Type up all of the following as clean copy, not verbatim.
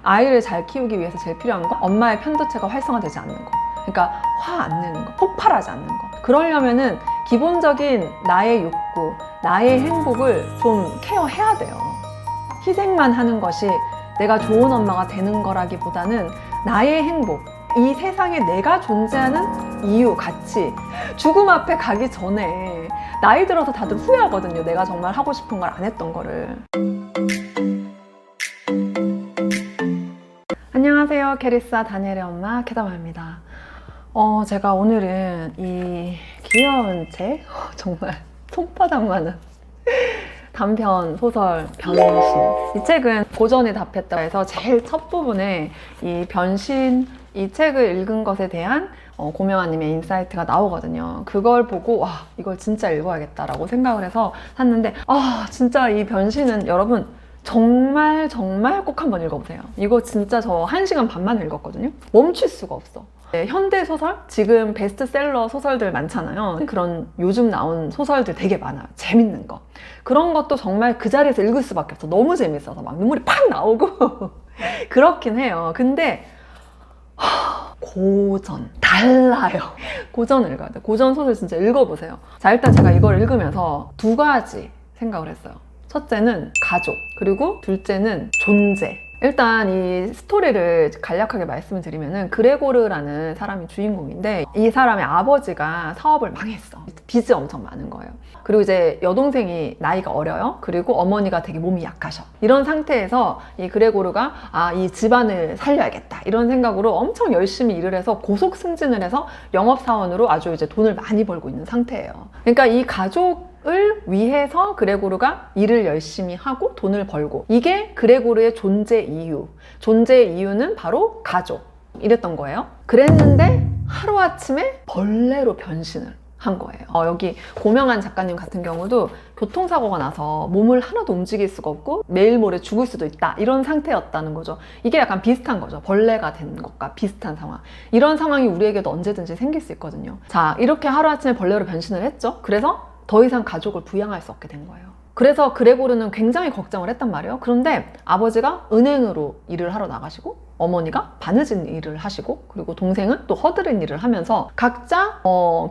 아이를 잘 키우기 위해서 제일 필요한 건 엄마의 편도체가 활성화되지 않는 거. 그러니까 화 안 내는 거, 폭발하지 않는 거. 그러려면은 기본적인 나의 욕구, 나의 행복을 좀 케어해야 돼요. 희생만 하는 것이 내가 좋은 엄마가 되는 거라기보다는 나의 행복, 이 세상에 내가 존재하는 이유, 가치, 죽음 앞에 가기 전에 나이 들어서 다들 후회하거든요. 내가 정말 하고 싶은 걸 안 했던 거를. 안녕하세요. 게리사 다니엘의 엄마 캐다마입니다. 제가 오늘은 이 귀여운 책, 정말 손바닥만한 단편 소설 변신. 이 책은 고전에 답했다 해서 제일 첫 부분에 이 변신, 이 책을 읽은 것에 대한 고명아님의 인사이트가 나오거든요. 그걸 보고 와, 이걸 진짜 읽어야겠다라고 생각을 해서 샀는데, 진짜 이 변신은 여러분 정말 꼭 한번 읽어보세요. 이거 진짜 저 1시간 반만 읽었거든요. 멈출 수가 없어. 네, 현대소설? 지금 베스트셀러 소설들 많잖아요. 그런 요즘 나온 소설들 되게 많아요. 재밌는 거. 그런 것도 정말 그 자리에서 읽을 수밖에 없어. 너무 재밌어서 막 눈물이 팍 나오고 그렇긴 해요. 근데 고전 달라요. 고전을 읽어야 돼요. 고전 소설 진짜 읽어보세요. 자, 일단 제가 이걸 읽으면서 두 가지 생각을 했어요. 첫째는 가족, 그리고 둘째는 존재. 일단 이 스토리를 간략하게 말씀을 드리면은 그레고르라는 사람이 주인공인데, 이 사람의 아버지가 사업을 망했어. 빚이 엄청 많은 거예요. 그리고 이제 여동생이 나이가 어려요. 그리고 어머니가 되게 몸이 약하셔. 이런 상태에서 이 그레고르가 이 집안을 살려야겠다 이런 생각으로 엄청 열심히 일을 해서 고속 승진을 해서 영업사원으로 아주 이제 돈을 많이 벌고 있는 상태예요. 그러니까 이 가족을 위해서 그레고르가 일을 열심히 하고 돈을 벌고, 이게 그레고르의 존재 이유. 존재의 이유는 바로 가족. 이랬던 거예요. 그랬는데 하루아침에 벌레로 변신을 한 거예요. 여기 고명한 작가님 같은 경우도 교통사고가 나서 몸을 하나도 움직일 수가 없고 내일 모레 죽을 수도 있다 이런 상태였다는 거죠. 이게 약간 비슷한 거죠. 벌레가 된 것과 비슷한 상황. 이런 상황이 우리에게도 언제든지 생길 수 있거든요. 자, 이렇게 하루아침에 벌레로 변신을 했죠. 그래서 더 이상 가족을 부양할 수 없게 된 거예요. 그래서 그레고르는 굉장히 걱정을 했단 말이에요. 그런데 아버지가 은행으로 일을 하러 나가시고, 어머니가 바느질 일을 하시고, 그리고 동생은 또 허드렛 일을 하면서 각자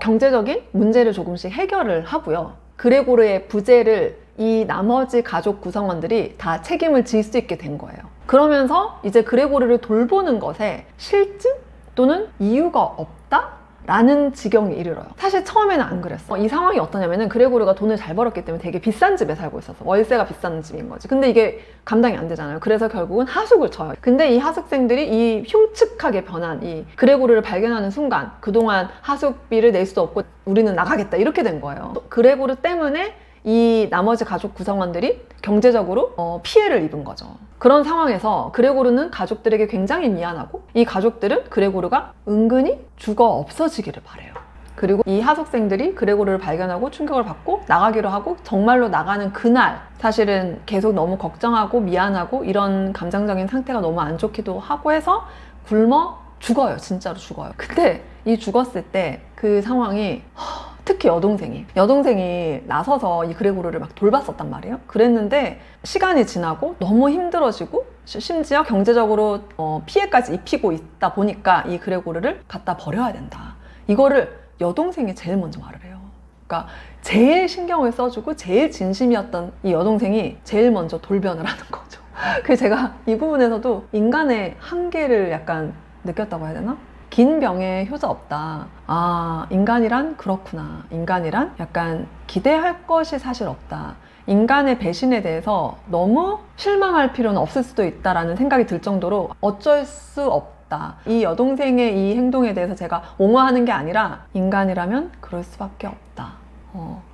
경제적인 문제를 조금씩 해결을 하고요. 그레고르의 부재를 이 나머지 가족 구성원들이 다 책임을 질 수 있게 된 거예요. 그러면서 이제 그레고르를 돌보는 것에 실증 또는 이유가 없다? 라는 지경에 이르러요. 사실 처음에는 안 그랬어. 이 상황이 어떠냐면은 그레고르가 돈을 잘 벌었기 때문에 되게 비싼 집에 살고 있었어. 월세가 비싼 집인 거지. 근데 이게 감당이 안 되잖아요. 그래서 결국은 하숙을 쳐요. 근데 이 하숙생들이 이 흉측하게 변한 이 그레고르를 발견하는 순간, 그동안 하숙비를 낼 수도 없고 우리는 나가겠다 이렇게 된 거예요. 그레고르 때문에 이 나머지 가족 구성원들이 경제적으로 피해를 입은 거죠. 그런 상황에서 그레고르는 가족들에게 굉장히 미안하고, 이 가족들은 그레고르가 은근히 죽어 없어지기를 바래요. 그리고 이 하숙생들이 그레고르를 발견하고 충격을 받고 나가기로 하고, 정말로 나가는 그날 사실은 계속 너무 걱정하고 미안하고 이런 감정적인 상태가 너무 안 좋기도 하고 해서 굶어 죽어요. 진짜로 죽어요. 근데 이 죽었을 때 그 상황이, 특히 여동생이 나서서 이 그레고르를 막 돌봤었단 말이에요. 그랬는데 시간이 지나고 너무 힘들어지고 심지어 경제적으로 피해까지 입히고 있다 보니까 이 그레고르를 갖다 버려야 된다. 이거를 여동생이 제일 먼저 말을 해요. 그러니까 제일 신경을 써주고 제일 진심이었던 이 여동생이 제일 먼저 돌변을 하는 거죠. 그래서 제가 이 부분에서도 인간의 한계를 약간 느꼈다고 해야 되나? 긴 병에 효자 없다. 인간이란 그렇구나. 인간이란 약간 기대할 것이 사실 없다. 인간의 배신에 대해서 너무 실망할 필요는 없을 수도 있다라는 생각이 들 정도로 어쩔 수 없다. 이 여동생의 이 행동에 대해서 제가 옹호하는 게 아니라, 인간이라면 그럴 수밖에 없다.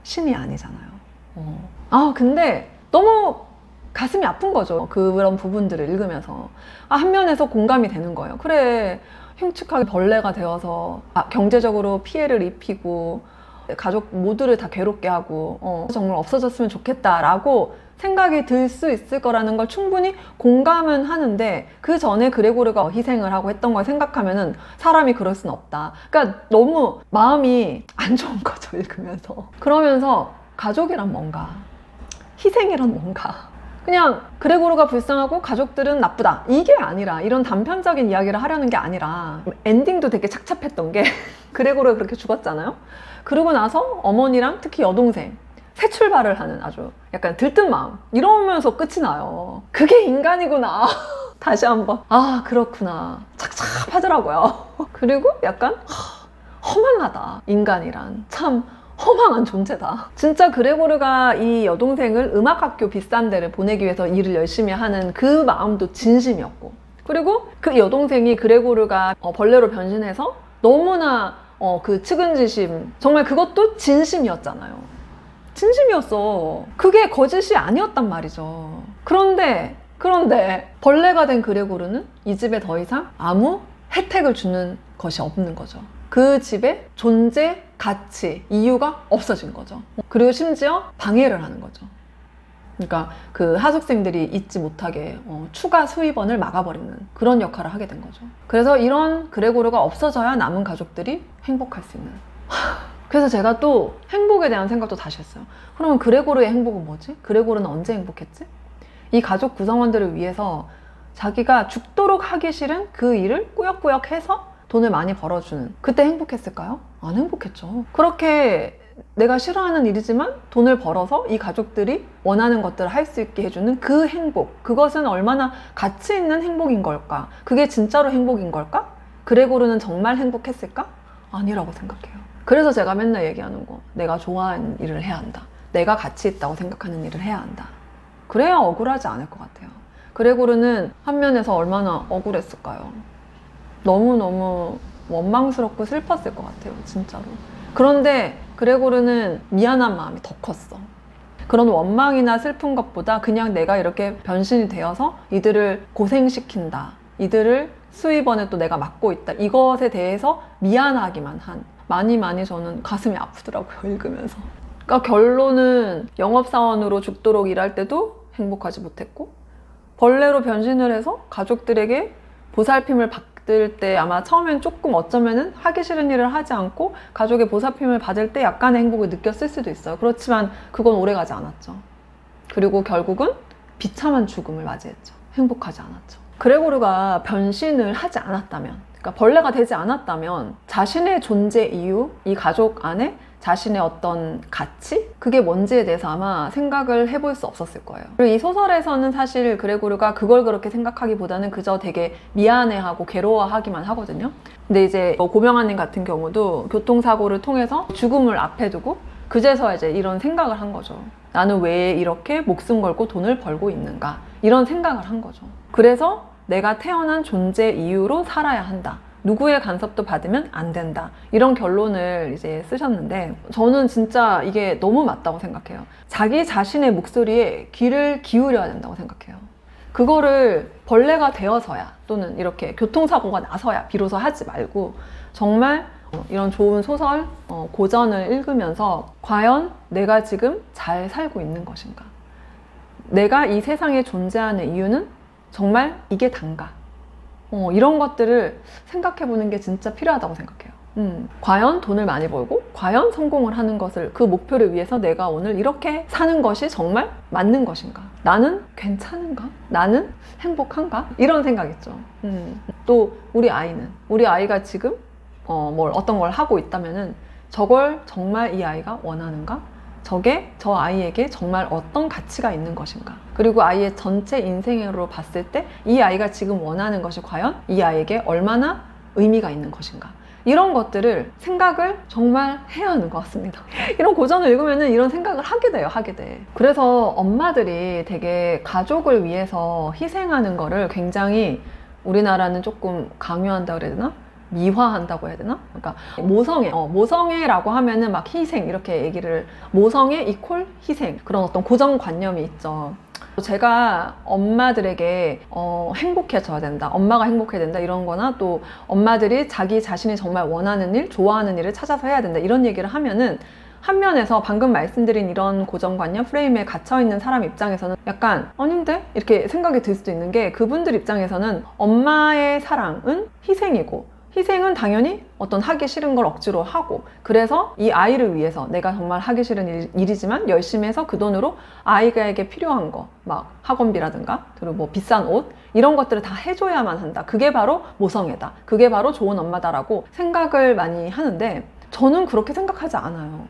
신이 아니잖아요. 근데 너무 가슴이 아픈 거죠. 그런 부분들을 읽으면서. 한 면에서 공감이 되는 거예요. 그래, 흉측하게 벌레가 되어서 경제적으로 피해를 입히고 가족 모두를 다 괴롭게 하고 정말 없어졌으면 좋겠다라고 생각이 들 수 있을 거라는 걸 충분히 공감은 하는데, 그 전에 그레고르가 희생을 하고 했던 걸 생각하면은 사람이 그럴 순 없다. 그러니까 너무 마음이 안 좋은 거죠, 읽으면서. 그러면서 가족이란 뭔가, 희생이란 뭔가, 그냥 그레고르가 불쌍하고 가족들은 나쁘다 이게 아니라, 이런 단편적인 이야기를 하려는 게 아니라, 엔딩도 되게 착잡했던 게 그레고르가 그렇게 죽었잖아요. 그러고 나서 어머니랑 특히 여동생 새 출발을 하는 아주 약간 들뜬 마음 이러면서 끝이 나요. 그게 인간이구나. 다시 한번 아 그렇구나 착잡하더라고요. 그리고 약간 허망하다. 인간이란 참 허망한 존재다. 진짜 그레고르가 이 여동생을 음악학교 비싼 데를 보내기 위해서 일을 열심히 하는 그 마음도 진심이었고, 그리고 그 여동생이 그레고르가 벌레로 변신해서 너무나 그 측은지심, 정말 그것도 진심이었잖아요. 진심이었어. 그게 거짓이 아니었단 말이죠. 그런데 벌레가 된 그레고르는 이 집에 더 이상 아무 혜택을 주는 것이 없는 거죠. 그 집에 존재, 가치, 이유가 없어진 거죠. 그리고 심지어 방해를 하는 거죠. 그러니까 그 하숙생들이 잊지 못하게 추가 수입원을 막아버리는 그런 역할을 하게 된 거죠. 그래서 이런 그레고르가 없어져야 남은 가족들이 행복할 수 있는. 그래서 제가 또 행복에 대한 생각도 다시 했어요. 그러면 그레고르의 행복은 뭐지? 그레고르는 언제 행복했지? 이 가족 구성원들을 위해서 자기가 죽도록 하기 싫은 그 일을 꾸역꾸역 해서 돈을 많이 벌어주는, 그때 행복했을까요? 안 행복했죠. 그렇게 내가 싫어하는 일이지만 돈을 벌어서 이 가족들이 원하는 것들을 할 수 있게 해주는 그 행복, 그것은 얼마나 가치 있는 행복인 걸까? 그게 진짜로 행복인 걸까? 그레고르는 정말 행복했을까? 아니라고 생각해요. 그래서 제가 맨날 얘기하는 거, 내가 좋아하는 일을 해야 한다. 내가 가치 있다고 생각하는 일을 해야 한다. 그래야 억울하지 않을 것 같아요. 그레고르는 한 면에서 얼마나 억울했을까요? 너무너무 원망스럽고 슬펐을 것 같아요, 진짜로. 그런데 그레고르는 미안한 마음이 더 컸어. 그런 원망이나 슬픈 것보다 그냥 내가 이렇게 변신이 되어서 이들을 고생시킨다, 이들을 수입원에 또 내가 맡고 있다, 이것에 대해서 미안하기만 한, 많이 저는 가슴이 아프더라고요, 읽으면서. 그러니까 결론은 영업사원으로 죽도록 일할 때도 행복하지 못했고, 벌레로 변신을 해서 가족들에게 보살핌을 받을 때 아마 처음엔 조금 어쩌면은 하기 싫은 일을 하지 않고 가족의 보살핌을 받을 때 약간의 행복을 느꼈을 수도 있어요. 그렇지만 그건 오래가지 않았죠. 그리고 결국은 비참한 죽음을 맞이했죠. 행복하지 않았죠. 그레고르가 변신을 하지 않았다면, 그러니까 벌레가 되지 않았다면 자신의 존재 이유, 이 가족 안에 자신의 어떤 가치? 그게 뭔지에 대해서 아마 생각을 해볼 수 없었을 거예요. 그리고 이 소설에서는 사실 그레고르가 그걸 그렇게 생각하기보다는 그저 되게 미안해하고 괴로워하기만 하거든요. 근데 이제 고명아님 같은 경우도 교통사고를 통해서 죽음을 앞에 두고 그제서야 이제 이런 생각을 한 거죠. 나는 왜 이렇게 목숨 걸고 돈을 벌고 있는가? 이런 생각을 한 거죠. 그래서 내가 태어난 존재 이유로 살아야 한다. 누구의 간섭도 받으면 안 된다. 이런 결론을 이제 쓰셨는데, 저는 진짜 이게 너무 맞다고 생각해요. 자기 자신의 목소리에 귀를 기울여야 된다고 생각해요. 그거를 벌레가 되어서야, 또는 이렇게 교통사고가 나서야 비로소 하지 말고, 정말 이런 좋은 소설, 고전을 읽으면서 과연 내가 지금 잘 살고 있는 것인가? 내가 이 세상에 존재하는 이유는 정말 이게 단가? 이런 것들을 생각해 보는 게 진짜 필요하다고 생각해요. 과연 돈을 많이 벌고 과연 성공을 하는 것을, 그 목표를 위해서 내가 오늘 이렇게 사는 것이 정말 맞는 것인가? 나는 괜찮은가? 나는 행복한가? 이런 생각이죠. 또 우리 아이가 지금 어떤 걸 하고 있다면은 저걸 정말 이 아이가 원하는가? 저게 저 아이에게 정말 어떤 가치가 있는 것인가? 그리고 아이의 전체 인생으로 봤을 때 이 아이가 지금 원하는 것이 과연 이 아이에게 얼마나 의미가 있는 것인가? 이런 것들을 생각을 정말 해야 하는 것 같습니다. 이런 고전을 읽으면 이런 생각을 하게 돼. 그래서 엄마들이 되게 가족을 위해서 희생하는 거를 굉장히, 우리나라는 조금 강요한다고 그래야 되나? 미화한다고 해야 되나? 그러니까 모성애라고 하면은 막 희생 이렇게 얘기를, 모성애 이퀄 희생, 그런 어떤 고정관념이 있죠. 제가 엄마들에게 행복해져야 된다, 엄마가 행복해야 된다 이런 거나, 또 엄마들이 자기 자신이 정말 원하는 일, 좋아하는 일을 찾아서 해야 된다 이런 얘기를 하면은, 한 면에서 방금 말씀드린 이런 고정관념 프레임에 갇혀있는 사람 입장에서는 약간 아닌데? 이렇게 생각이 들 수도 있는 게, 그분들 입장에서는 엄마의 사랑은 희생이고 희생은 당연히 어떤 하기 싫은 걸 억지로 하고, 그래서 이 아이를 위해서 내가 정말 하기 싫은 일이지만 열심히 해서 그 돈으로 아이에게 필요한 거, 막 학원비라든가 그리고 뭐 비싼 옷 이런 것들을 다 해줘야만 한다. 그게 바로 모성애다. 그게 바로 좋은 엄마다라고 생각을 많이 하는데, 저는 그렇게 생각하지 않아요.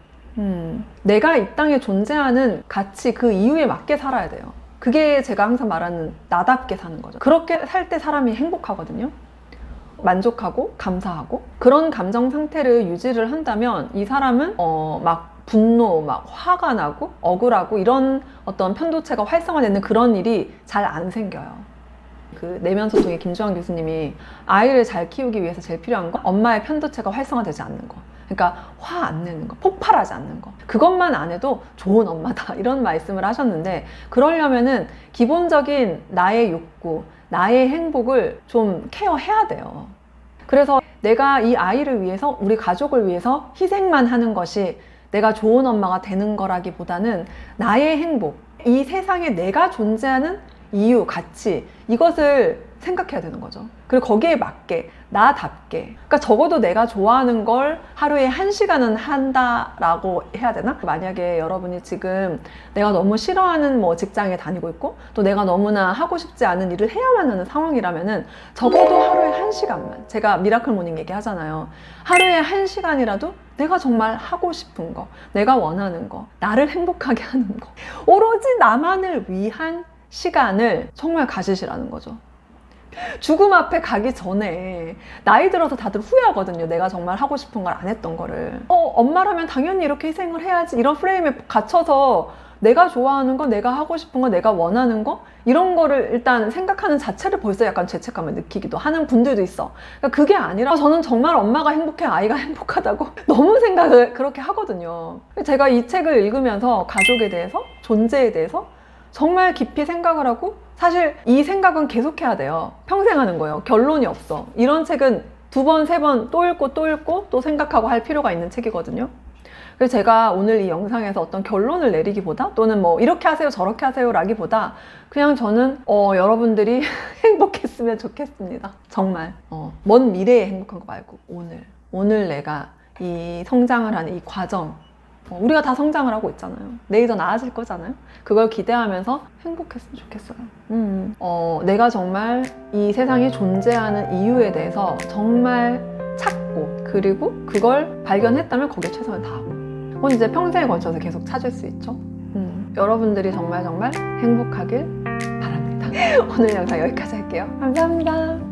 내가 이 땅에 존재하는 가치, 그 이유에 맞게 살아야 돼요. 그게 제가 항상 말하는 나답게 사는 거죠. 그렇게 살 때 사람이 행복하거든요. 만족하고 감사하고, 그런 감정 상태를 유지를 한다면 이 사람은 막 분노, 막 화가 나고 억울하고 이런 어떤 편도체가 활성화되는 그런 일이 잘 안 생겨요. 그 내면 소통의 김주환 교수님이 아이를 잘 키우기 위해서 제일 필요한 건 엄마의 편도체가 활성화되지 않는 거. 그러니까 화 안 내는 거, 폭발하지 않는 거. 그것만 안 해도 좋은 엄마다 이런 말씀을 하셨는데, 그러려면은 기본적인 나의 욕구, 나의 행복을 좀 케어해야 돼요. 그래서 내가 이 아이를 위해서, 우리 가족을 위해서 희생만 하는 것이 내가 좋은 엄마가 되는 거라기보다는 나의 행복, 이 세상에 내가 존재하는 이유, 가치, 이것을 생각해야 되는 거죠. 그리고 거기에 맞게, 나답게. 그러니까 적어도 내가 좋아하는 걸 하루에 1시간은 한다라고 해야 되나? 만약에 여러분이 지금 내가 너무 싫어하는 뭐 직장에 다니고 있고, 또 내가 너무나 하고 싶지 않은 일을 해야만 하는 상황이라면은 적어도 하루에 1시간만. 제가 미라클 모닝 얘기 하잖아요. 하루에 1시간이라도 내가 정말 하고 싶은 거, 내가 원하는 거, 나를 행복하게 하는 거, 오로지 나만을 위한 시간을 정말 가지시라는 거죠. 죽음 앞에 가기 전에, 나이 들어서 다들 후회하거든요. 내가 정말 하고 싶은 걸 안 했던 거를. 엄마라면 당연히 이렇게 희생을 해야지, 이런 프레임에 갇혀서 내가 좋아하는 거, 내가 하고 싶은 거, 내가 원하는 거, 이런 거를 일단 생각하는 자체를 벌써 약간 죄책감을 느끼기도 하는 분들도 있어. 그러니까 그게 아니라 저는 정말 엄마가 행복해, 아이가 행복하다고 너무 생각을 그렇게 하거든요. 제가 이 책을 읽으면서 가족에 대해서, 존재에 대해서 정말 깊이 생각을 하고, 사실 이 생각은 계속해야 돼요. 평생 하는 거예요. 결론이 없어. 이런 책은 2번, 3번 또 읽고 또 읽고 또 생각하고 할 필요가 있는 책이거든요. 그래서 제가 오늘 이 영상에서 어떤 결론을 내리기보다, 또는 뭐 이렇게 하세요 저렇게 하세요 라기보다, 그냥 저는 여러분들이 행복했으면 좋겠습니다. 정말 먼 미래에 행복한 거 말고 오늘 내가 이 성장을 하는 이 과정, 우리가 다 성장을 하고 있잖아요. 내일 더 나아질 거잖아요. 그걸 기대하면서 행복했으면 좋겠어요. 내가 정말 이 세상에 존재하는 이유에 대해서 정말 찾고, 그리고 그걸 발견했다면 거기에 최선을 다하고, 그건 이제 평생에 걸쳐서 계속 찾을 수 있죠. 여러분들이 정말 행복하길 바랍니다. 오늘 영상 여기까지 할게요. 감사합니다.